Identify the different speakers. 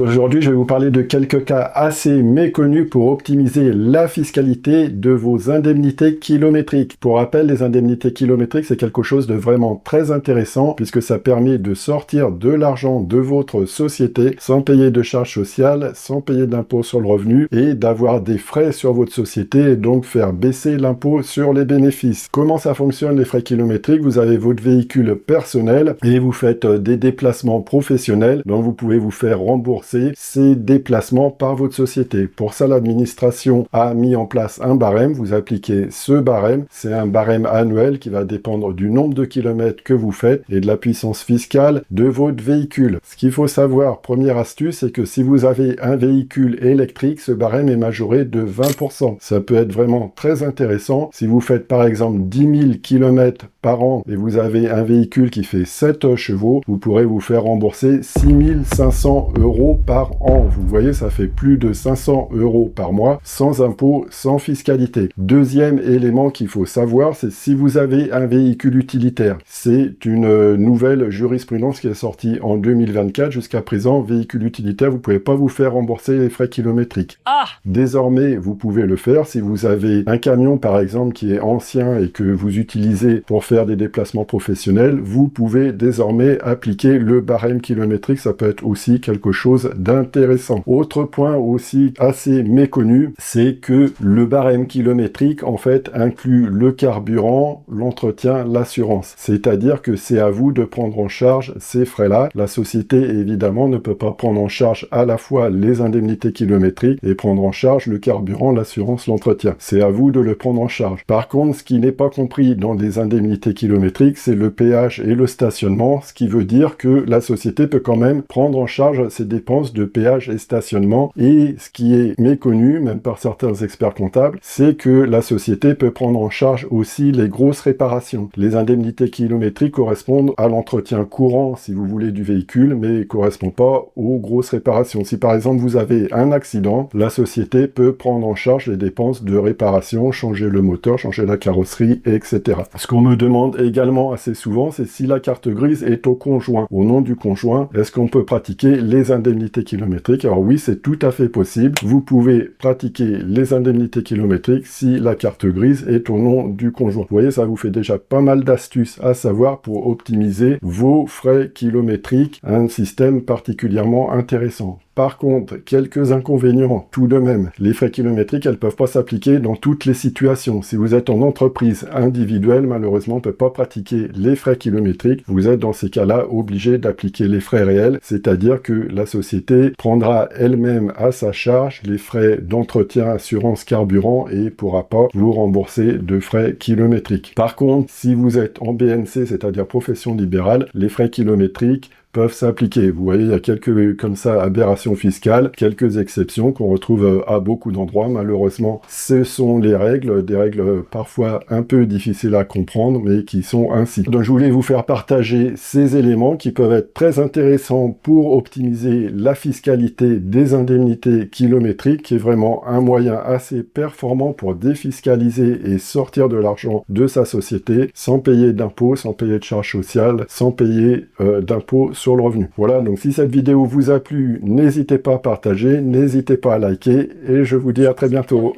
Speaker 1: Aujourd'hui, je vais vous parler de quelques cas assez méconnus pour optimiser la fiscalité de vos indemnités kilométriques. Pour rappel, les indemnités kilométriques, c'est quelque chose de vraiment très intéressant puisque ça permet de sortir de l'argent de votre société sans payer de charges sociales, sans payer d'impôt sur le revenu et d'avoir des frais sur votre société et donc faire baisser l'impôt sur les bénéfices. Comment ça fonctionne les frais kilométriques? Vous avez votre véhicule personnel et vous faites des déplacements professionnels dont vous pouvez vous faire rembourser ces déplacements par votre société. Pour ça, l'administration a mis en place un barème. Vous appliquez ce barème. C'est un barème annuel qui va dépendre du nombre de kilomètres que vous faites et de la puissance fiscale de votre véhicule. Ce qu'il faut savoir, première astuce, c'est que si vous avez un véhicule électrique, ce barème est majoré de 20%. Ça peut être vraiment très intéressant. Si vous faites par exemple 10 000 km par an et vous avez un véhicule qui fait 7 chevaux, vous pourrez vous faire rembourser 6 500 € par an. Vous voyez, ça fait plus de 500 € par mois, sans impôt, sans fiscalité. Deuxième élément qu'il faut savoir, c'est si vous avez un véhicule utilitaire. C'est une nouvelle jurisprudence qui est sortie en 2024. Jusqu'à présent, véhicule utilitaire, vous ne pouvez pas vous faire rembourser les frais kilométriques. Désormais, vous pouvez le faire si vous avez un camion, par exemple, qui est ancien et que vous utilisez pour faire des déplacements professionnels. Vous pouvez désormais appliquer le barème kilométrique. Ça peut être aussi quelque chose d'intéressant. Autre point aussi assez méconnu, c'est que le barème kilométrique, en fait, inclut le carburant, l'entretien, l'assurance. C'est-à-dire que c'est à vous de prendre en charge ces frais-là. La société, évidemment, ne peut pas prendre en charge à la fois les indemnités kilométriques et prendre en charge le carburant, l'assurance, l'entretien. C'est à vous de le prendre en charge. Par contre, ce qui n'est pas compris dans les indemnités kilométriques, c'est le péage et le stationnement, ce qui veut dire que la société peut quand même prendre en charge ses dépenses de péage et stationnement. Et ce qui est méconnu, même par certains experts comptables, c'est que la société peut prendre en charge aussi les grosses réparations. Les indemnités kilométriques correspondent à l'entretien courant, si vous voulez, du véhicule, mais ne correspondent pas aux grosses réparations. Si par exemple vous avez un accident, la société peut prendre en charge les dépenses de réparation, changer le moteur, changer la carrosserie, etc. Ce qu'on me demande également assez souvent, c'est si la carte grise est au conjoint. Au nom du conjoint, est-ce qu'on peut pratiquer les indemnités kilométriques? Alors oui, c'est tout à fait possible. Vous pouvez pratiquer les indemnités kilométriques si la carte grise est au nom du conjoint. Vous voyez, ça vous fait déjà pas mal d'astuces à savoir pour optimiser vos frais kilométriques, un système particulièrement intéressant. Par contre, quelques inconvénients tout de même. Les frais kilométriques, elles ne peuvent pas s'appliquer dans toutes les situations. Si vous êtes en entreprise individuelle, malheureusement, on ne peut pas pratiquer les frais kilométriques. Vous êtes dans ces cas-là obligé d'appliquer les frais réels, c'est-à-dire que la société prendra elle-même à sa charge les frais d'entretien, assurance, carburant et ne pourra pas vous rembourser de frais kilométriques. Par contre, si vous êtes en BNC, c'est-à-dire profession libérale, les frais kilométriques peuvent s'appliquer. Vous voyez, il y a quelques, comme ça, aberrations fiscales, quelques exceptions qu'on retrouve à beaucoup d'endroits. Malheureusement, ce sont les règles, des règles parfois un peu difficiles à comprendre, mais qui sont ainsi. Donc, je voulais vous faire partager ces éléments qui peuvent être très intéressants pour optimiser la fiscalité des indemnités kilométriques, qui est vraiment un moyen assez performant pour défiscaliser et sortir de l'argent de sa société sans payer d'impôts, sans payer de charges sociales, sans payer d'impôts sur le revenu. Voilà, donc si cette vidéo vous a plu, n'hésitez pas à partager, n'hésitez pas à liker, et je vous dis à très bientôt.